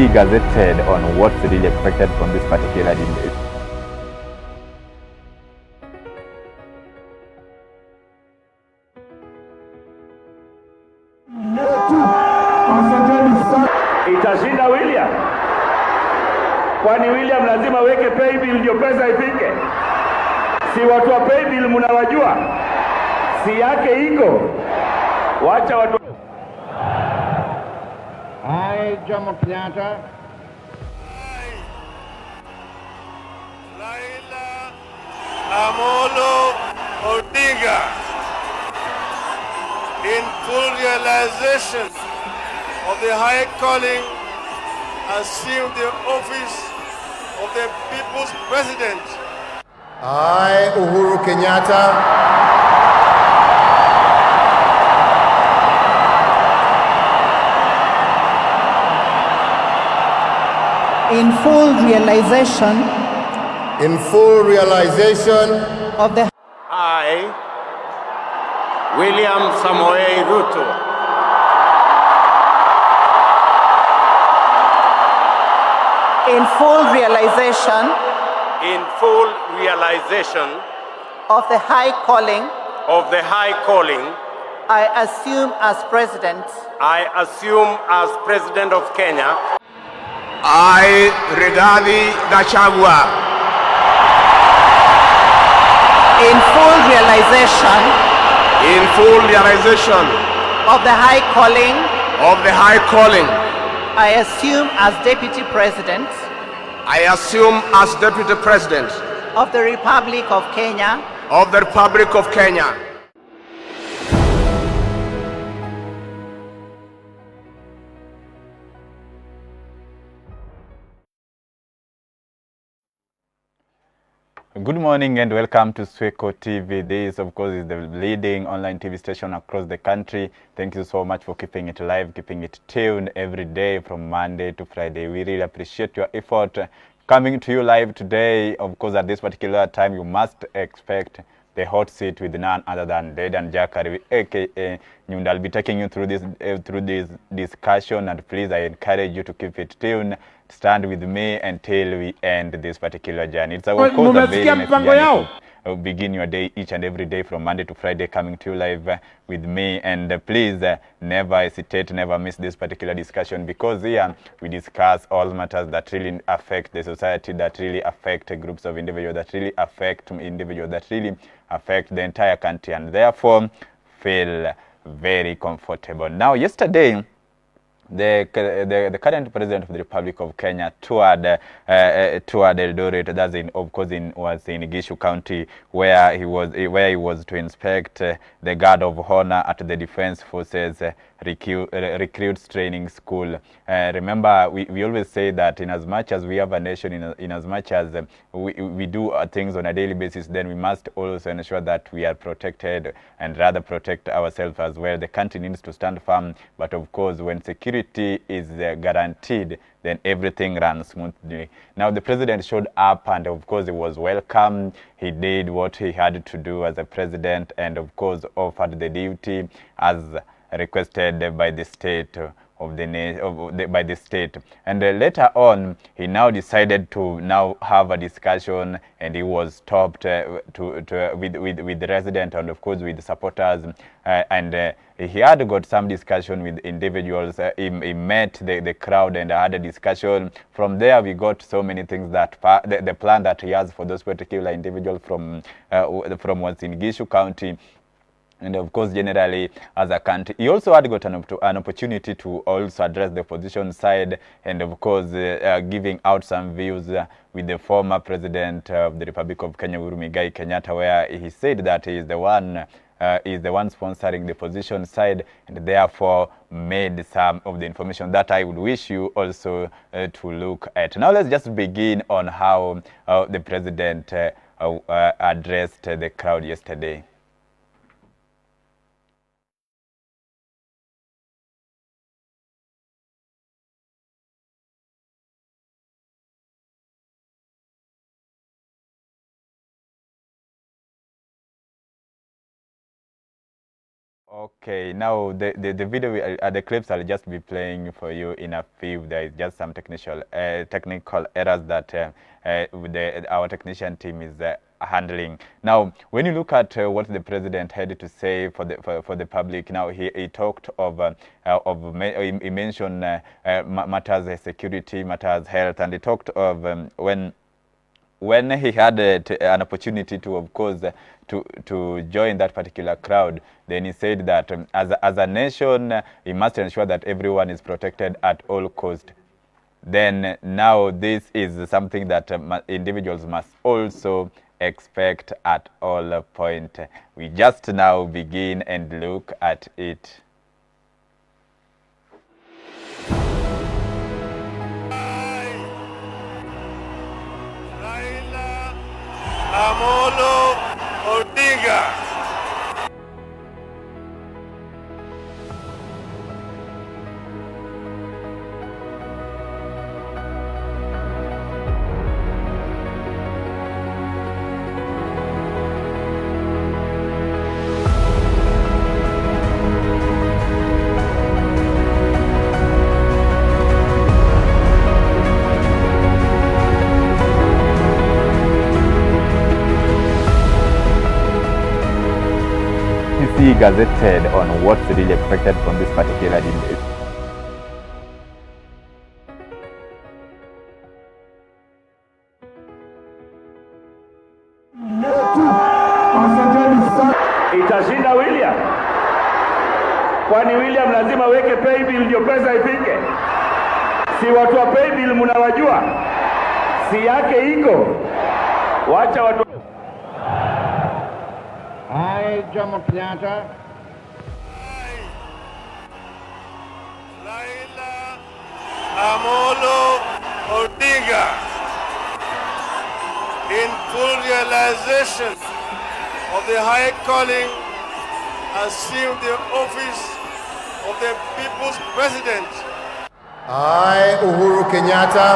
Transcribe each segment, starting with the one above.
be gazetted on what's really expected from this particular debate. Itashinda William. Kwani William lazima weke pay bill ndio pesa ifike? Si watu wa pay bill mnawajua? Si yake iko. Wacha watu. I, Jomo Kenyatta. Raila Amolo Odinga, in full realization of the high calling, assume the office of the people's president. I, Uhuru Kenyatta, in full realization of the I, William Samoei Ruto, in full realization of the high calling, I assume as president of Kenya. I, Rigathi Gachagua, in full realization of the high calling, I assume as deputy president of the Republic of Kenya. Good morning and welcome to Swechotv. This, of course, is the leading online TV station across the country. Thank you so much for keeping it live, keeping it tuned every day from Monday to Friday. We really appreciate your effort coming to you live today. Of course, at this particular time, you must expect the hot seat with none other than Dedan, aka Nyunda. I'll be taking you through this discussion, and please, I encourage you to keep it tuned. Stand with me until we end this particular journey. It's our course of very nice journey to begin your day each and every day from Monday to Friday, coming to you live with me. And please never hesitate, never miss this particular discussion, because here we discuss all matters that really affect the society, that really affect groups of individuals, that really affect the entire country, and therefore feel very comfortable. Now, yesterday, the current president of the Republic of Kenya toured Eldoret, that's in Uasin Gishu County, where he was to inspect the guard of honor at the Defense Forces recruits training school. Remember, we always say that in as much as we have a nation, in as much as we do things on a daily basis, then we must also ensure that we are protected and rather protect ourselves as well. The country needs to stand firm, but of course, when security is guaranteed, then everything runs smoothly. Now, the president showed up, and of course, he was welcome. He did what he had to do as a president, and of course, offered the duty as requested by the state by the state. And later on, he now decided to now have a discussion, and he was stopped with the resident and of course with the supporters, and he had got some discussion with individuals. He met the crowd and had a discussion. From there, we got so many things that the plan that he has for those particular individuals from Uasin Gishu County, and of course, generally as a country. He also had got an opportunity to also address the opposition side, and of course, giving out some views with the former president of the Republic of Kenya, Uhuru Kenyatta, where he said that he is the one sponsoring the opposition side, and therefore made some of the information that I would wish you also to look at. Now, let's just begin on how the president addressed the crowd yesterday. Okay, now the video, the clips I'll just be playing for you in a few. There is just some technical errors that our technician team is handling. Now, when you look at what the president had to say for the public, now he talked of he mentioned matters of security, matters health, and he talked of when he had an opportunity to, of course, to join that particular crowd, then he said that as a nation, he must ensure that everyone is protected at all costs. Then now this is something that individuals must also expect at all point. We just now begin and look at it. Amolo Odinga. Gazetted on what's really expected from this particular debate. Itashinda William. Kwani William lazima weke pay bill ndio pesa ifike? Si watu wa pay bill mnawajua? Si yake iko. Wacha watu. I, Jomo Kenyatta, Amolo Odinga, in full realization of the high calling, assume the office of the people's president. I, Uhuru Kenyatta,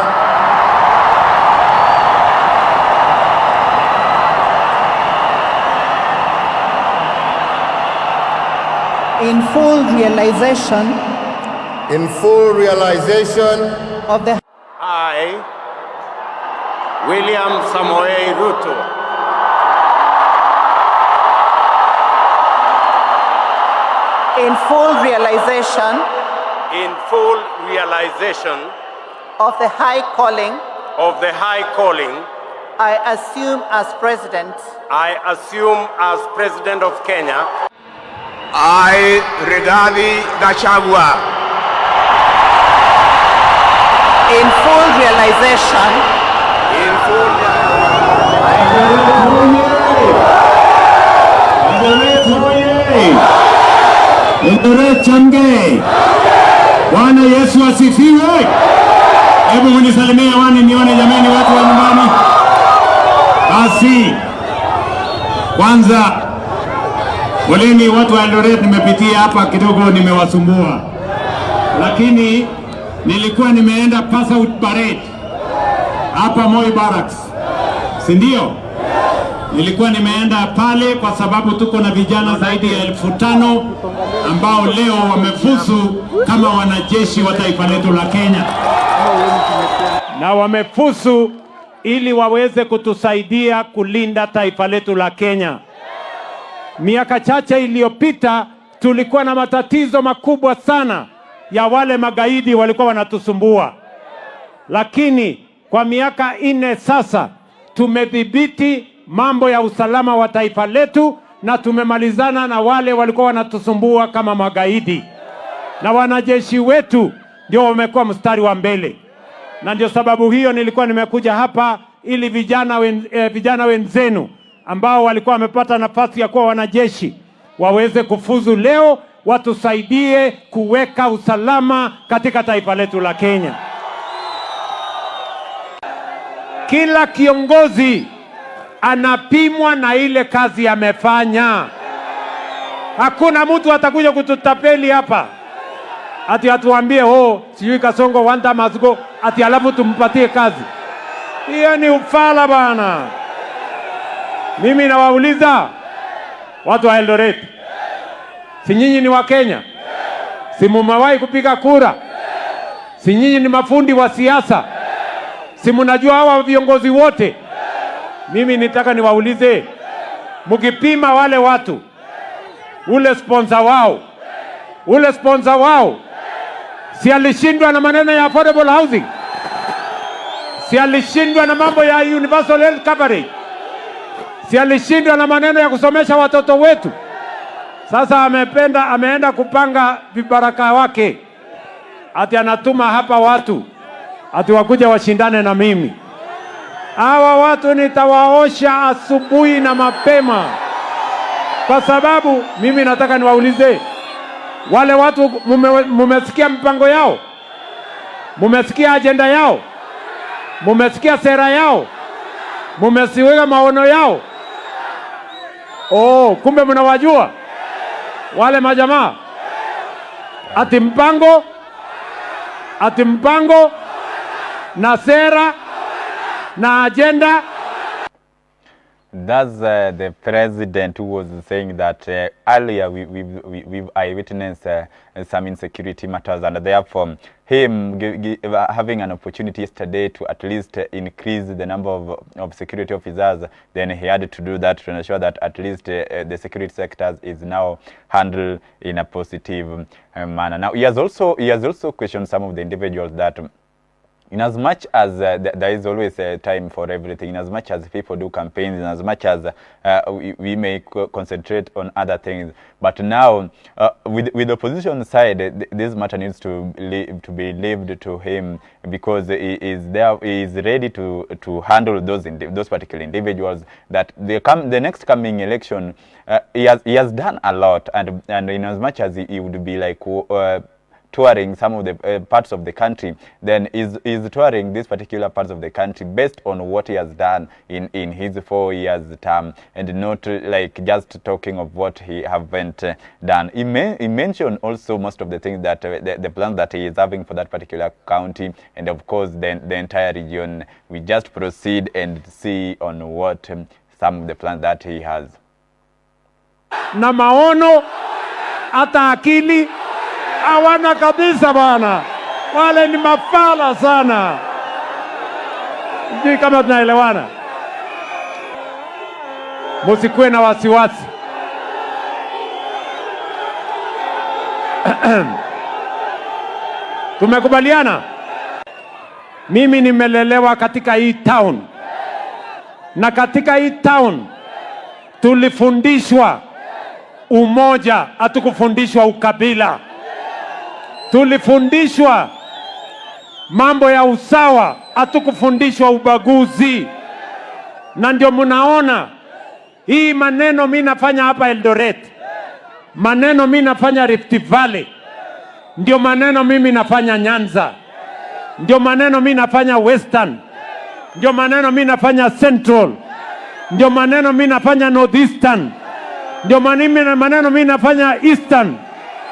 in full realization of the I, William Samoei Ruto, in full realization of the high calling I assume as president of Kenya. I, Rigathi Gachagua, in full realization Bwana Yesu asifiwe. Hebu mnisalimie wani nione jamani watu wa nyumbani. Basi kwanza poleni watu wa Eldoret, nimepitia hapa kidogo nimewasumbua. Lakini nilikuwa nimeenda pass out parade hapa Moi Barracks. Si ndio? Nilikuwa nimeenda pale kwa sababu tuko na vijana zaidi ya 5,000 ambao leo wamefuzu kama wanajeshi wa taifa letu la Kenya. Na wamefuzu ili waweze kutusaidia kulinda taifa letu la Kenya. Miaka chache iliyopita tulikuwa na matatizo makubwa sana ya wale magaidi walikuwa wanatusumbua. Lakini kwa miaka 4 sasa tumedhibiti mambo ya usalama wa taifa letu na tumemalizana na wale walikuwa wanatusumbua kama magaidi. Na wanajeshi wetu ndio wamekuwa mstari wa mbele. Na ndio sababu hiyo nilikuwa nimekuja hapa ili vijana wenzenu ambao walikuwa wamepata nafasi ya kuwa wanajeshi waweze kufuzu leo, watusaidie kuweka usalama katika taifa letu la Kenya. Kila kiongozi anapimwa na ile kazi amefanya. Hakuna mtu atakuja kututapeli hapa ati atuambie sijui Kasongo one time must go ati alafu tumpatie kazi. Hiyo ni ufala bana. Mimi nawauliza watu wa Eldoret, Si nyinyi ni wa Kenya? Si mumewahi kupiga kura? Si nyinyi ni mafundi wa siasa? Si mnajua hawa viongozi wote? Mimi nitaka niwaulize, mkipima wale watu, ule sponsor wao, si alishindwa na maneno ya affordable housing? Si alishindwa na mambo ya universal health coverage? Si alishindwa na maneno ya kusomesha watoto wetu? Sasa ameenda kupanga vibaraka wake, ati anatuma hapa watu ati wakuja washindane na mimi. Hawa watu nitawaosha asubuhi na mapema, kwa sababu mimi nataka niwaulize, wale watu mumesikia mpango yao? Mumesikia agenda yao? Mumesikia sera yao? Mumesikia maono yao? Oh, kumbe mnawajua wale majamaa. Ati mpango na sera na agenda. That's the president who was saying that earlier we've eyewitnessed some insecurity matters, and therefore him having an opportunity yesterday to at least increase the number of security officers, then he had to do that to ensure that at least the security sectors is now handled in a positive manner. Now he has also questioned some of the individuals that, in as much as there is always a time for everything, in as much as people do campaigns, in as much as we may concentrate on other things, but now with the opposition side, this matter needs to be left to him, because he is ready to handle those particular individuals. That the next coming election, he has done a lot, and in as much as he would be like touring some of the parts of the country, then is touring these particular parts of the country based on what he has done in his 4 years term, and not like just talking of what he haven't done. He mentioned also most of the things that the plans that he is having for that particular county, and of course the entire region. We just proceed and see on what some of the plans that he has. Na maono hata akili hawana kabisa bana. Wale ni mafala sana. Sijui kama tunaelewana. Msikuwe na wasiwasi. Tumekubaliana? Mimi nimelelewa katika hii town. Na katika hii town tulifundishwa umoja, hatukufundishwa ukabila. Tulifundishwa mambo ya usawa, hatukufundishwa ubaguzi. Na ndio mnaona hii maneno mimi nafanya hapa Eldoret, maneno mimi nafanya Rift Valley, ndio maneno mimi nafanya Nyanza, ndio maneno mimi nafanya Western, ndio maneno mimi nafanya Central, ndio maneno mimi nafanya Northeastern, ndio maneno mimi nafanya Eastern,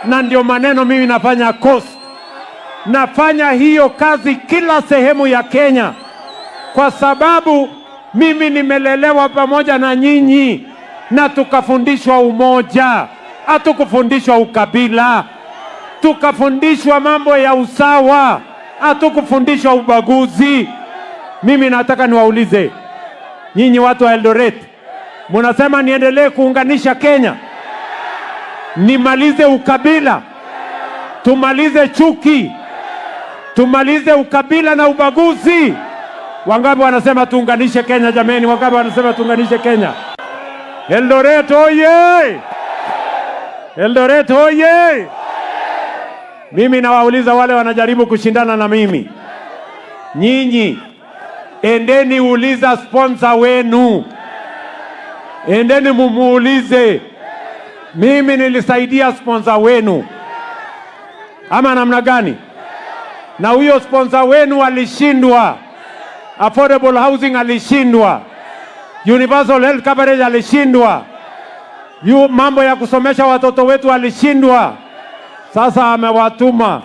na ndio maneno mimi nafanya Coast. Nafanya hiyo kazi kila sehemu ya Kenya, kwa sababu mimi nimelelewa pamoja na nyinyi, na tukafundishwa umoja, hatukufundishwa ukabila. Tukafundishwa mambo ya usawa, hatukufundishwa ubaguzi. Mimi nataka niwaulize nyinyi watu wa Eldoret, mnasema niendelee kuunganisha Kenya, nimalize ukabila, tumalize chuki, tumalize ukabila na ubaguzi? Wangapi wanasema tuunganishe Kenya jameni? Wangapi wanasema tuunganishe Kenya? Eldoret oye! Eldoret oye! Mimi nawauliza wale wanajaribu kushindana na mimi, nyinyi endeni uliza sponsor wenu, endeni mumuulize, mimi nilisaidia sponsor wenu ama namna gani? Na huyo sponsor wenu alishindwa. Affordable housing alishindwa, universal health coverage alishindwa, mambo ya kusomesha watoto wetu alishindwa. Sasa amewatuma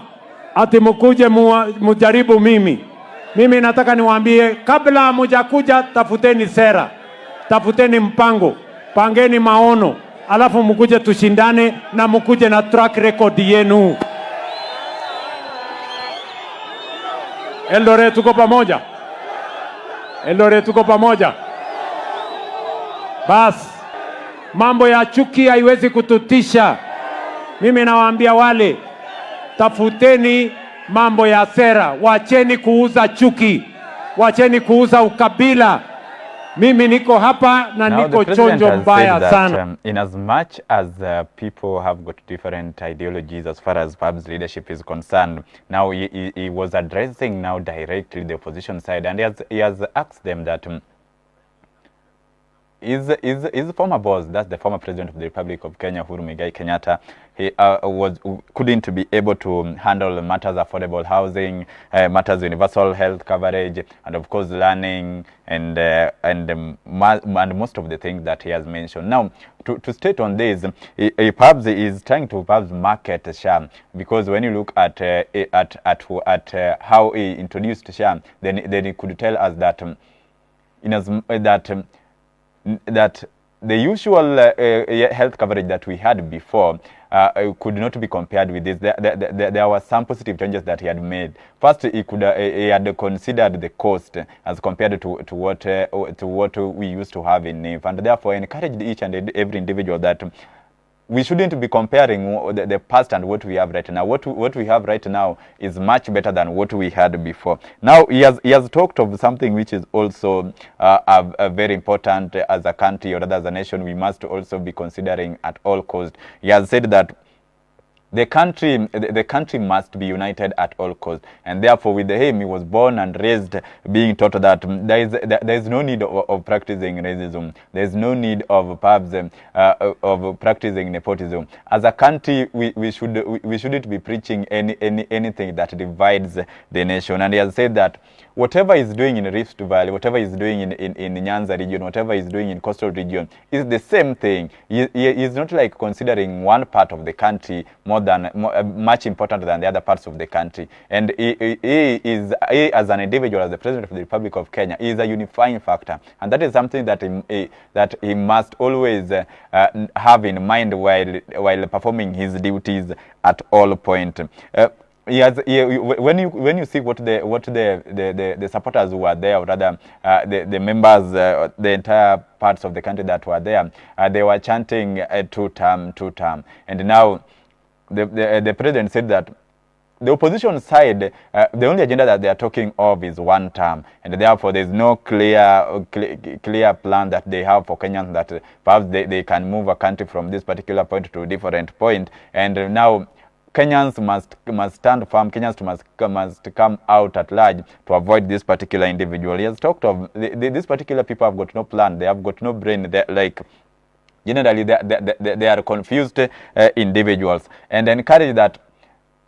ati mkuje mujaribu mimi. Mimi nataka niwaambie, kabla hamujakuja, tafuteni sera, tafuteni mpango, pangeni maono, alafu mkuje tushindane na mkuje na track record yenu. Eldoret tuko pamoja. Eldoret tuko pamoja. Bas, mambo ya chuki haiwezi kututisha. Mimi nawaambia wale, tafuteni mambo ya sera, wacheni kuuza chuki, wacheni kuuza ukabila. Mimi niko hapa na niko chonjo mbaya sana. In as much as people have got different ideologies as far as PAB's leadership is concerned, now he was addressing now directly the opposition side, and he has asked them that his former boss, that's the former president of the Republic of Kenya, Uhuru Muigai Kenyatta, he couldn't be able to handle matters affordable housing, matters universal health coverage, and of course learning, and most of the things that he has mentioned. Now, to state on this, perhaps is trying to perhaps market SHA, because when you look at how he introduced SHA, then he could tell us that that the usual health coverage that we had before could not be compared with this. There were some positive changes that he had made. First, he had considered the cost as compared to what we used to have in NIF, and therefore encouraged each and every individual that we shouldn't be comparing the past and what we have right now. What we have right now is much better than what we had before. Now he has talked of something which is also very important as a country, or rather as a nation. We must also be considering at all costs. He has said that the country must be united at all costs, and therefore with him, he was born and raised being taught that there is no need of practicing racism. There is no need of perhaps of practicing nepotism. As a country, we shouldn't be preaching anything that divides the nation. And he has said that whatever he's doing in Rift Valley, whatever he's doing in Nyanza region, whatever he's doing in coastal region, is the same thing. He is not like considering one part of the country much important than the other parts of the country. And he as an individual, as the president of the Republic of Kenya, is a unifying factor, and that is something that he must always have in mind while performing his duties at all point. When you see what the supporters who were there, or rather the members, the entire parts of the country that were there, they were chanting two-term, and now the president said that the opposition side, the only agenda that they are talking of is one term, and therefore there is no clear plan that they have for Kenyans, that perhaps they can move a country from this particular point to a different point. And now Kenyans must stand firm. Kenyans must come out at large to avoid this particular individual. He has talked of these particular people have got no plan. They have got no brain. Generally, they are confused individuals, and encourage that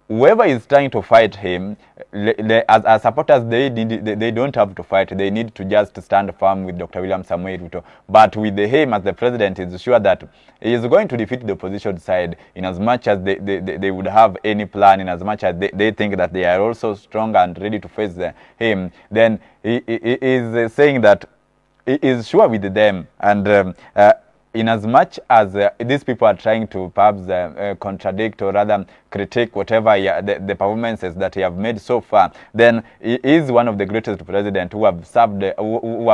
whoever is trying to fight him, as supporters, they don't have to fight. They need to just stand firm with Dr. William Samoei Ruto. But with him as the president, is sure that he is going to defeat the opposition side, in as much as they would have any plan, in as much as they think that they are also strong and ready to face him. Then he is saying that he is sure with them, and in as much as these people are trying to perhaps contradict, or rather critique whatever the performances that he have made so far, then he is one of the greatest presidents who have served, who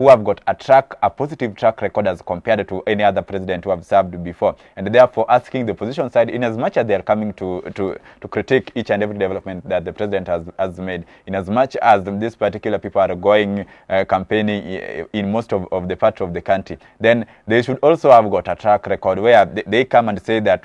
have got a positive track record as compared to any other president who have served before. And therefore asking the opposition side, in as much as they are coming to critique each and every development that the president has made, in as much as these particular people are going campaigning in most of the parts of the country, then they should also have got a track record where they come and say that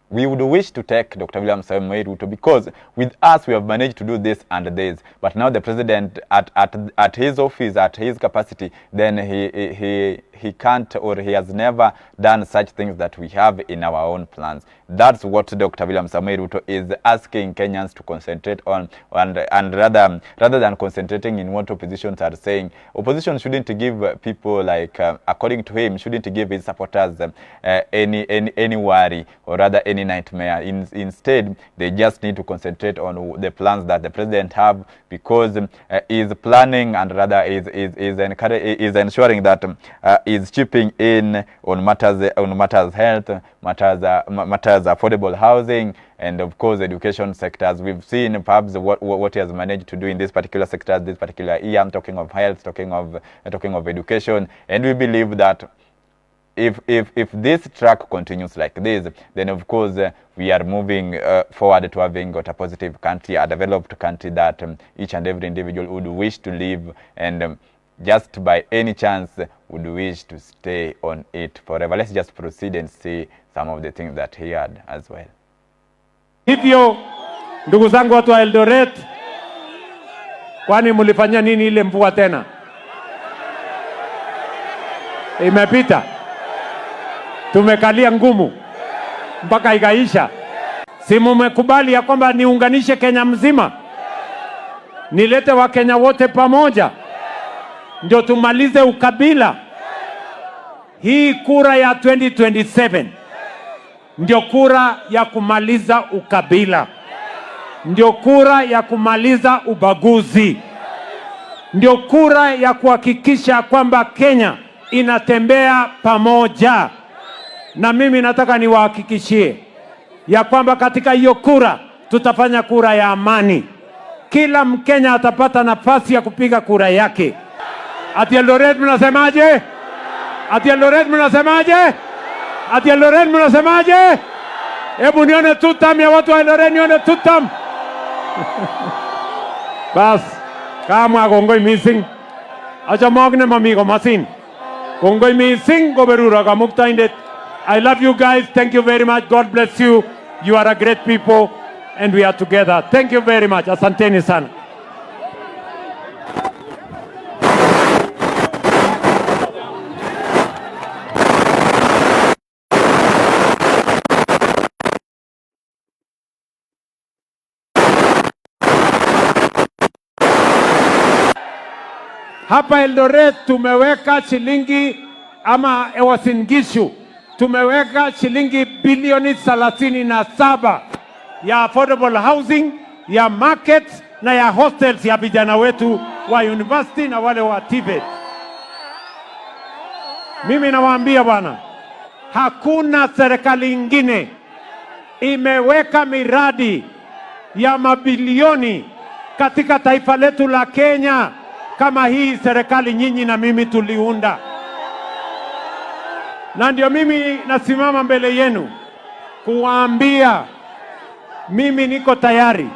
we would wish to take Dr. William Samoei Ruto, because with us we have managed to do this and this, but now the president at his office, at his capacity, then he can't, or he has never done such things that we have in our own plans. That's what Dr. William Samoei Ruto is asking Kenyans to concentrate on, and rather than concentrating in what oppositions are saying. Opposition shouldn't give people, according to him, shouldn't give his supporters any worry, or rather any nightmare. Instead, they just need to concentrate on the plans that the president have, because he is planning, and rather is ensuring that is chipping in on matters health, matters affordable housing, and of course education sectors. We've seen perhaps what he has managed to do in this particular sector this particular year. I'm talking of health, talking of education, and we believe that if this track continues like this, then of course we are moving forward to having got a positive country, a developed country that each and every individual would wish to live, and just by any chance would wish to stay on it forever. Let's just proceed and see some of the things that he had as well. Hivyo ndugu zangu watu wa Eldoret, kwani mlifanya nini ile mvua tena? Imepita. Tumekalia ngumu mpaka ikaisha. Si mmekubali ya kwamba niunganishe Kenya mzima, nilete Wakenya wote pamoja, ndio tumalize ukabila? Hii kura ya 2027 ndio kura ya kumaliza ukabila, ndio kura ya kumaliza ubaguzi, ndio kura ya kuhakikisha kwamba Kenya inatembea pamoja. Na mimi nataka niwahakikishie ya kwamba katika hiyo kura tutafanya kura ya amani. Kila Mkenya atapata nafasi ya kupiga kura yake. Ati Eldoret mnasemaje? Ati Eldoret mnasemaje? Ati Eldoret mnasemaje? Hebu nione tutam ya watu wa Eldoret, nione tutam. Bas, kama gongoi missing. Acha magne mamigo masin. Gongoi missing goberura kamuktaindet. I love you guys. Thank you very much. God bless you. You are a great people and we are together. Thank you very much. Asanteni sana. Hapa Eldoret tumeweka shilingi ama Uasin Gishu tumeweka shilingi bilioni 37 ya affordable housing, ya markets na ya hostels ya vijana wetu wa university na wale wa TVET. Mimi nawaambia bwana, hakuna serikali ingine imeweka miradi ya mabilioni katika taifa letu la Kenya kama hii serikali nyinyi na mimi tuliunda. Na ndio mimi nasimama mbele yenu kuwaambia mimi niko tayari.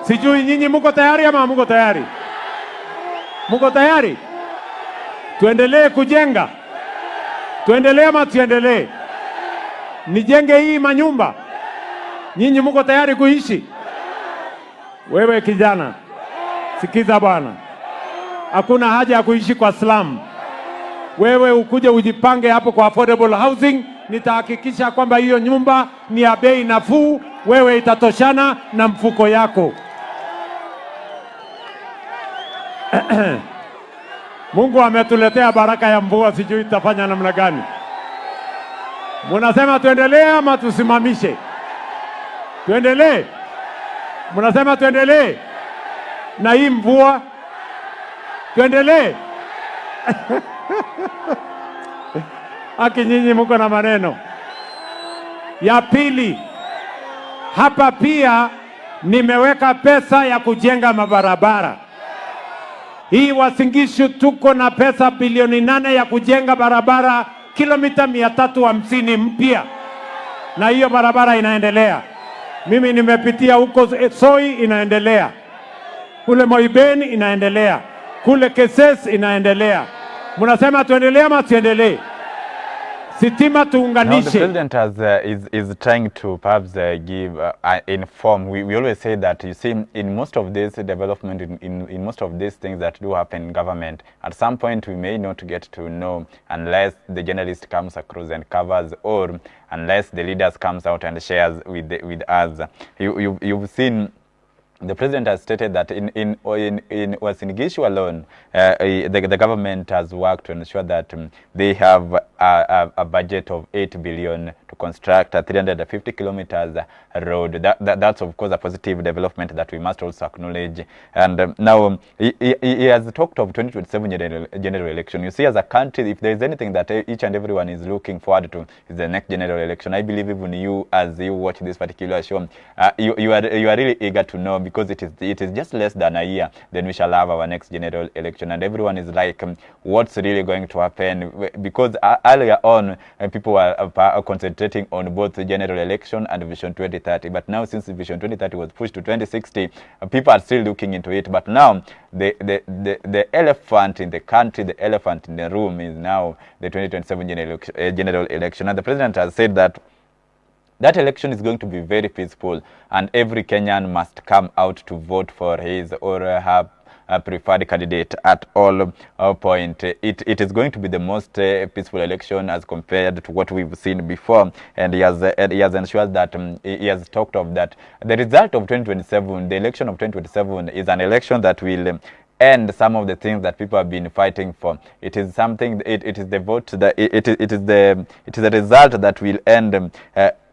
Sijui nyinyi muko tayari ama muko tayari? Muko tayari? Tuendelee kujenga? Tuendelee ama tuendelee? Nijenge hii manyumba? Nyinyi muko tayari kuishi? Wewe kijana, sikiza bwana. Hakuna haja ya kuishi kwa slum. Wewe ukuje ujipange hapo kwa affordable housing, nitahakikisha kwamba hiyo nyumba ni ya bei nafuu, wewe itatoshana na mfuko yako. Mungu ametuletea baraka ya mvua, sijui tutafanya namna gani. Mnasema tuendelee ama tusimamishe? Tuendelee. Mnasema tuendelee na hii mvua? Tuendelee. Aki nyinyi mko na maneno. Ya pili, hapa pia nimeweka pesa ya kujenga mabarabara. Hii Uasin Gishu tuko na pesa bilioni 8 ya kujenga barabara kilomita 350 mpya. Na hiyo barabara inaendelea. Mimi nimepitia huko Soi, inaendelea. Kule Moibeni inaendelea. Kule Keses inaendelea. Mnasema tuendelee ama tuendelee? Sitima tuunganishe. Now the president is trying to perhaps give inform. We always say that, you see, in most of this development, in most of these things that do happen in government, at some point we may not get to know unless the journalist comes across and covers, or unless the leaders comes out and shares with us. You've seen the president has stated that in Uasin Gishu alone, the government has worked to ensure that they have a budget of 8 billion to construct a 350 kilometers road. That's of course a positive development that we must also acknowledge. And now he has talked of 2027 general election. You see, as a country, if there is anything that each and everyone is looking forward to, is the next general election. I believe even you, as you watch this particular show, you are really eager to know, because it is just less than a year, then we shall have our next general election, and everyone is like, what's really going to happen? Because earlier on, people were concentrating on both the general election and Vision 2030, but now since Vision 2030 was pushed to 2060, people are still looking into it. But now the elephant in the country, the elephant in the room, is now the 2027 general election, and the president has said that election is going to be very peaceful, and every Kenyan must come out to vote for his or her preferred candidate at all point. It is going to be the most peaceful election as compared to what we've seen before, and he has ensured that he has talked of that the result of 2027, the election of 2027, is an election that will end some of the things that people have been fighting for. It is something. It is the vote that it is the result that will end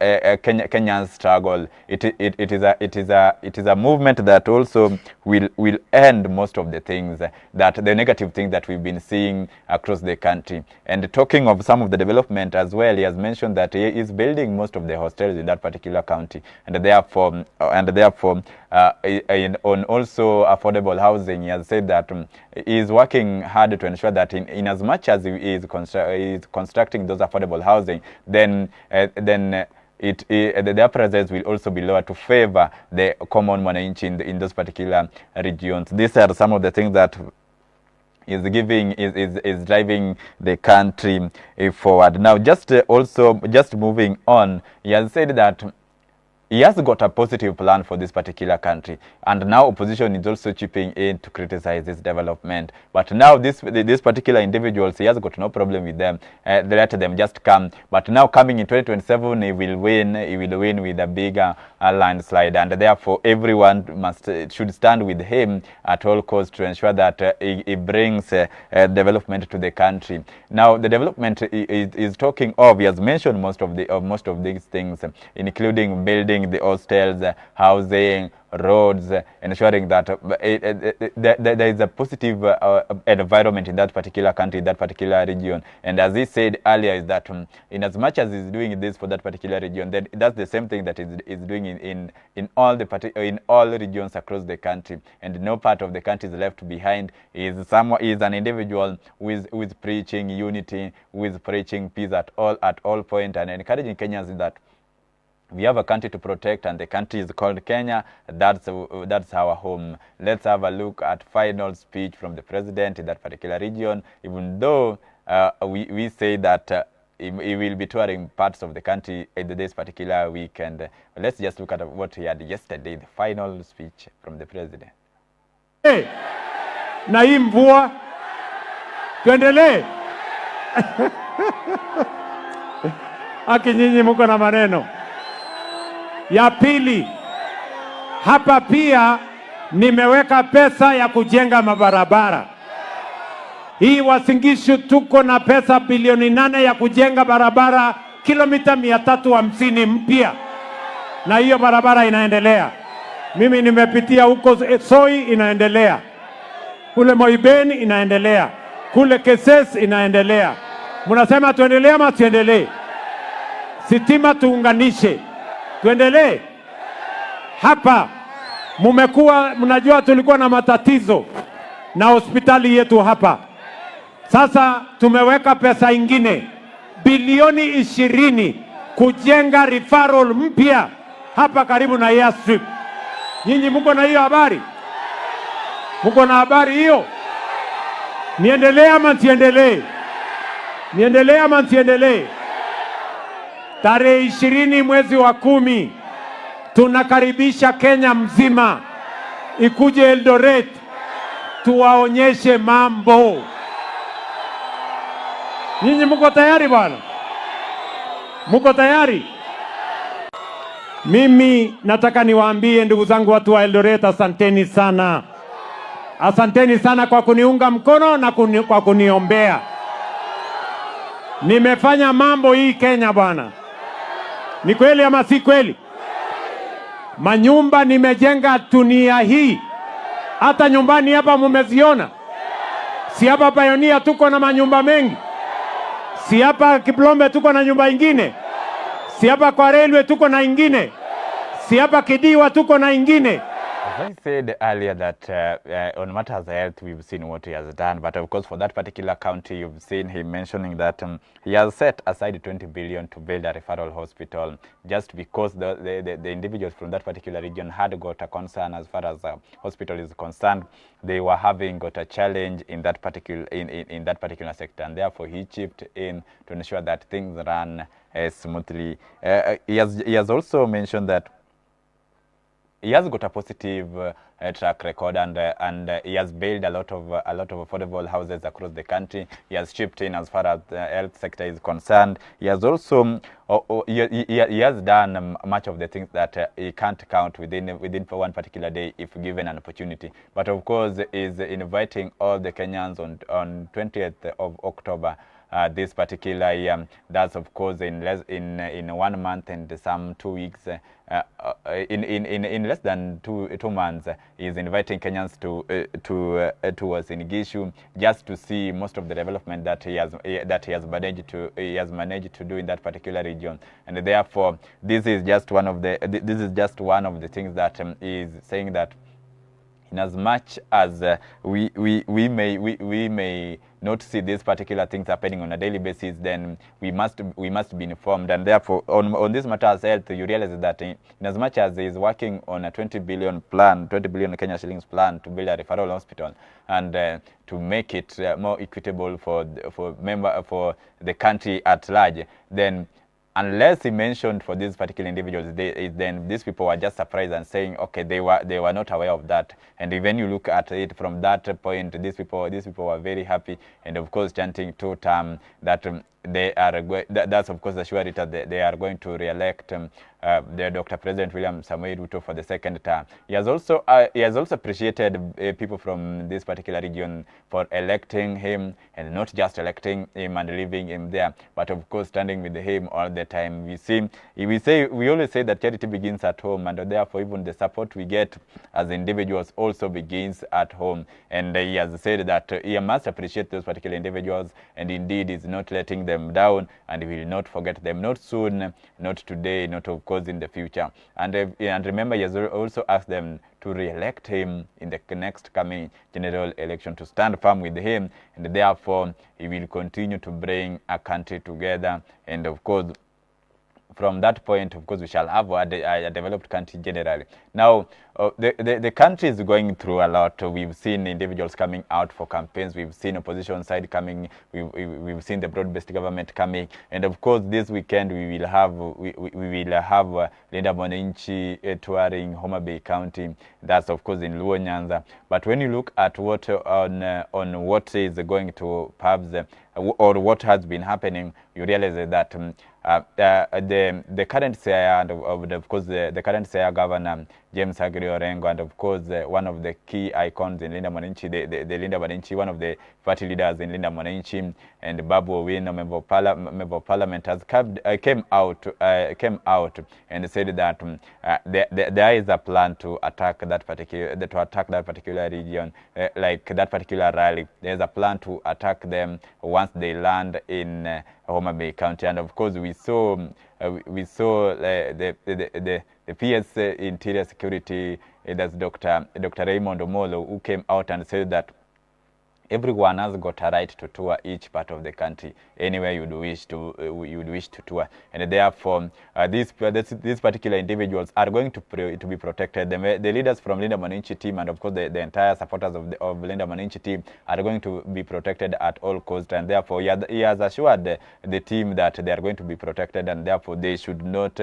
Kenya's struggle. It is a movement that also will end most of the things the negative things that we've been seeing across the country. And talking of some of the development as well, he has mentioned that he is building most of the hostels in that particular county, and therefore on also affordable housing. He has said that he is working hard to ensure that in as much as he is constructing those affordable housing, then the prices will also be lower to favor the common mwananchi in those particular regions. These are some of the things that is driving the country forward. Now, just moving on, he has said that he has got a positive plan for this particular country, and now opposition is also chipping in to criticize this development. But now these particular individuals, he has got no problem with them. Let them just come. But now coming in 2027, he will win. He will win with a bigger landslide, and therefore everyone should stand with him at all costs to ensure that he brings development to the country. Now, the development is talking of. He has mentioned most of these things, including building the hostels, housing, roads, ensuring that there is a positive environment in that particular country, that particular region. And as he said earlier, is that in as much as he's doing this for that particular region, then that's the same thing that is doing in all regions across the country, and no part of the country is left behind. He is an individual who is preaching unity, who is preaching peace at all point, and encouraging Kenyans that we have a country to protect, and the country is called Kenya. That's our home. Let's have a look at final speech from the president in that particular region. Even though we say that he will be touring parts of the country in this particular weekend. Let's just look at what he had yesterday, the final speech from the president. Hey, na hii mvua tuendelee. Aki nyinyi mko na maneno. Ya pili, hapa pia nimeweka pesa ya kujenga mabarabara. Hii Uasin Gishu tuko na pesa bilioni 8 ya kujenga barabara kilomita 350 mpya. Na hiyo barabara inaendelea. Mimi nimepitia huko Soi, inaendelea. Kule Moibeni inaendelea. Kule Keses inaendelea. Mnasema tuendelee ama tuendelee? Sitima tuunganishe. Tuendelee. Hapa mnajua tulikuwa na matatizo na hospitali yetu hapa. Sasa tumeweka pesa ingine bilioni 20 kujenga referral mpya hapa karibu na Airstrip. Nyinyi mko na hiyo habari? Mko na habari hiyo? Niendelee ama nsiendelee? Niendelee ama nsiendelee? Tarehe 20 mwezi wa 10 tunakaribisha Kenya mzima ikuje Eldoret tuwaonyeshe mambo. Nyinyi mko tayari bwana? Mko tayari? Mimi nataka niwaambie ndugu zangu watu wa Eldoret, asanteni sana. Asanteni sana kwa kuniunga mkono na kwa kuniombea. Nimefanya mambo hii Kenya bwana. Ni kweli ama si kweli? Manyumba nimejenga dunia hii. Hata nyumbani hapa mumeziona. Si hapa Pioneer tuko na manyumba mengi. Si hapa Kiplombe tuko na nyumba ingine. Si hapa kwa railway tuko na ingine. Si hapa Kidiwa tuko na ingine. As I said earlier that on matters of health, we've seen what he has done. But of course, for that particular county, you've seen him mentioning that he has set aside 20 billion to build a referral hospital just because the individuals from that particular region had got a concern as far as hospital is concerned. They were having got a challenge in that particular in that particular sector, and therefore he chipped in to ensure that things run smoothly. He has also mentioned that he has got a positive track record, and he has built a lot of affordable houses across the country. He has chipped in as far as the health sector is concerned. He has also he has done much of the things that he can't count within for one particular day if given an opportunity. But of course, is inviting all the Kenyans on 20th of October. This particular year, that's of course in 1 month and some 2 weeks. In less than two months, is inviting Kenyans to Uasin Gishu just to see most of the development that he has managed to do in that particular region, and therefore this is just one of the things that is saying that in as much as we may not see these particular things happening on a daily basis, then we must be informed. And therefore, on this matter as health, you realize that in as much as he is working on a 20 billion Kenya shillings plan to build a referral hospital and to make it more equitable for the country at large, then unless he mentioned for these particular individuals, then these people were just surprised and saying, okay, they were not aware of that. And when you look at it from that point, these people were very happy, and of course chanting two-term that they are that's of course the surety that they are going to re-elect the Dr. President William Samoei Ruto for the second term. He has also appreciated people from this particular region for electing him, and not just electing him and leaving him there, but of course standing with him all the time. We always say that charity begins at home, and therefore even the support we get as individuals also begins at home. And he has said that he must appreciate those particular individuals, and indeed is not letting them down, and he will not forget them, not soon, not today, not of course in the future. And remember, he has also asked them to re-elect him in the next coming general election, to stand firm with him, and therefore he will continue to bring a country together. And of course, from that point, of course, we shall have a developed country generally. Now, the country is going through a lot. We've seen individuals coming out for campaigns. We've seen opposition side coming. We've seen the broad-based government coming. And of course, this weekend we will have Linda Mwananchi touring Homa Bay County. That's of course in Luo Nyanza. But when you look at what on what is going to perhaps or what has been happening, you realize that the current Siaya and of course the current Siaya governor James Agri Orengo, and of course one of the key icons in Linda Mwananchi, the Linda Mwananchi, one of the party leaders in Linda Mwananchi, and Babu Owino, member of parliament, has came out and said that there is a plan to attack that particular region, like that particular rally. There is a plan to attack them once they land in Homa Bay County. And of course we saw the PS Interior Security, that's Dr. Raymond Omolo, who came out and said that everyone has got a right to tour each part of the country anywhere you'd wish to tour, and therefore these particular individuals are going to be protected. The leaders from Linda Mwananchi team, and of course the entire supporters of Linda Mwananchi team, are going to be protected at all costs, and therefore he has assured the team that they are going to be protected, and therefore they should not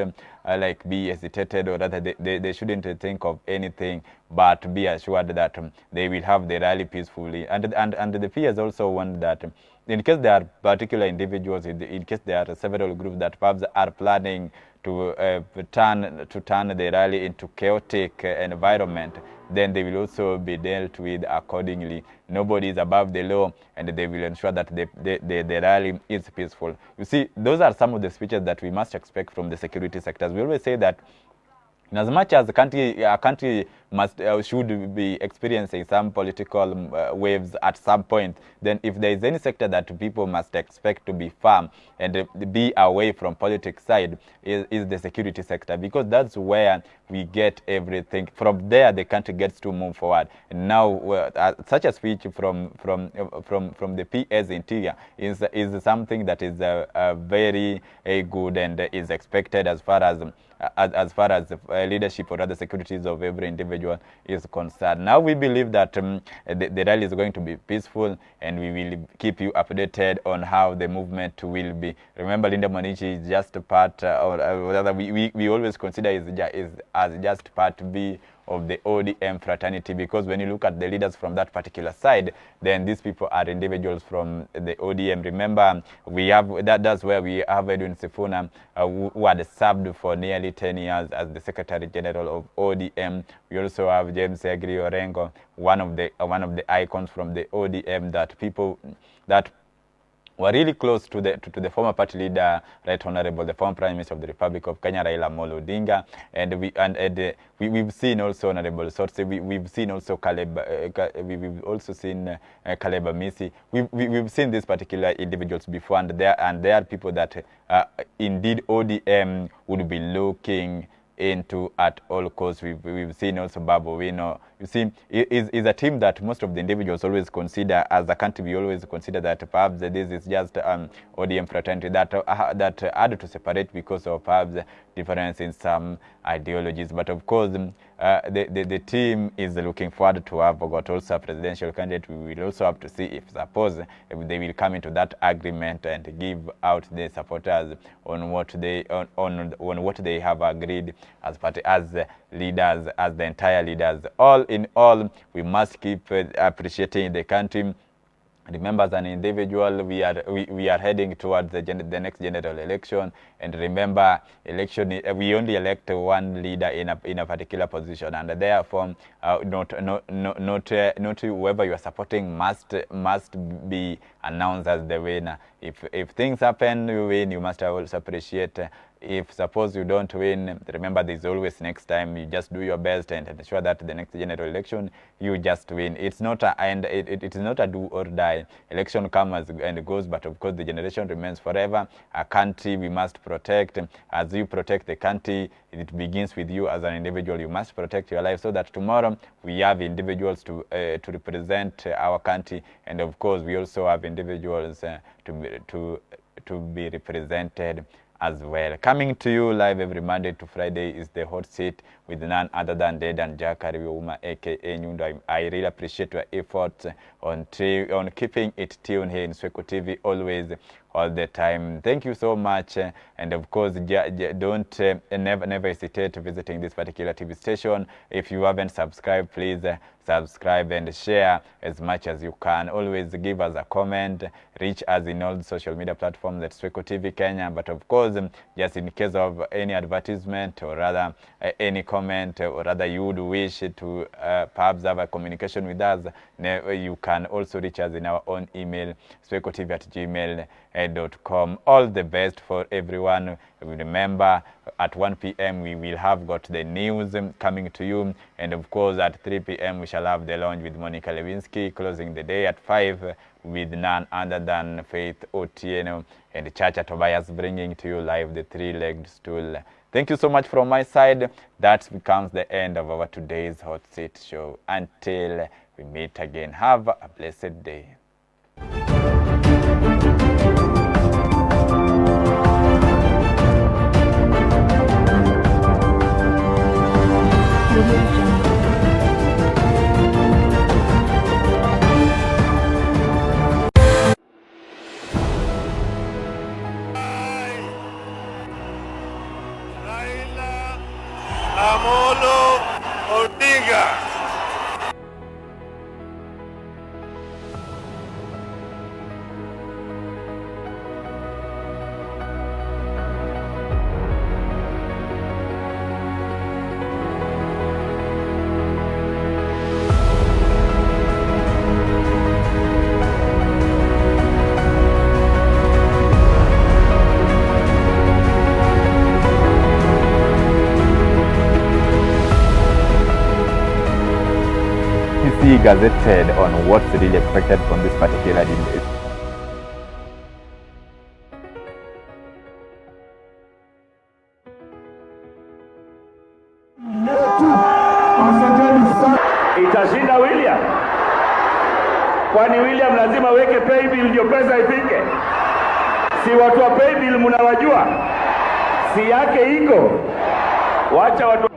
be hesitated, or rather they shouldn't think of anything but be assured that they will have the rally peacefully. And the PS also want that in case there are particular individuals, in case there are several groups that perhaps are planning to turn the rally into chaotic environment, then they will also be dealt with accordingly. Nobody is above the law, and they will ensure that the rally is peaceful. You see, those are some of the speeches that we must expect from the security sectors. We always say that in as much as a country must should be experiencing some political waves at some point, then if there is any sector that people must expect to be firm and be away from politics side is the security sector, because that's where we get everything. From there, the country gets to move forward. And now, such a speech from the PS interior is something that is very good and is expected as far as leadership or other securities of every individual is concerned. Now we believe that the rally is going to be peaceful, and we will keep you updated on how the movement will be. Remember, Linda Mwananchi is just a part, or rather we always consider is as just part B of the ODM fraternity, because when you look at the leaders from that particular side, then these people are individuals from the ODM. Remember, we have that's where we have Edwin Sifuna, who had served for nearly 10 years as the Secretary General of ODM. We also have James Egri Orengo, one of the icons from the ODM that people that were really close to the former party leader, Right Honorable, the former Prime Minister of the Republic of Kenya, Raila Amolo Odinga, and we've seen also Honorable Sotse, we've seen also Caleb, we've also seen Caleb Amisi. We've seen these particular individuals before, and there are people that indeed ODM would be looking into at all costs. We've seen also Babu Wino. You see, is a team that most of the individuals always consider. As a country, we always consider that perhaps this is just ODM fraternity that had to separate because of perhaps difference in some ideologies. But of course, the team is looking forward to have got also a presidential candidate. We will also have to see if they will come into that agreement and give out the supporters on what they on what they have agreed as leaders, as the entire leaders. All in all, we must keep appreciating the country. Remember, as an individual, we are heading towards the next general election, and remember, election we only elect one leader in a particular position, and therefore, not whoever you are supporting must be announced as the winner. If things happen, you win, you must also appreciate. If suppose you don't win, remember there's always next time. You just do your best and ensure that the next general election you just win. It's not it is not a do or die. Election comes and goes, but of course the generation remains forever. A country we must protect. As you protect the country, it begins with you as an individual. You must protect your life so that tomorrow we have individuals to represent our country, and of course we also have individuals to be represented as well. Coming to you live every Monday to Friday is the Hot Seat with none other than Dedan Jakariuma, aka Nyundo. I really appreciate your efforts on keeping it tuned here in Swechotv always, all the time. Thank you so much, and of course, don't never hesitate visiting this particular TV station. If you haven't subscribed, please subscribe and share as much as you can. Always give us a comment. Reach us in all social media platforms at Swechotv Kenya. But of course, just in case of any advertisement or rather any comment, or rather you would wish to perhaps have a communication with us, you can also reach us in our own email, swechotv@gmail.com. All the best for everyone. Remember, at 1 p.m. we will have got the news coming to you, and of course at 3 p.m. we shall have the launch with Monica Lewinsky, closing the day at 5 with none other than Faith Otieno and Chacha Tobias, bringing to you live the three-legged stool. Thank you so much from my side. That becomes the end of our today's Hot Seat show. Until we meet again, have a blessed day. Raila Amolo Odinga. gazetted on what's really expected from this particular debate. Itashinda William. Kwani William lazima weke pay bill ndio pesa ifike? Si watu wa pay bill mnawajua? Si yake iko. Wacha watu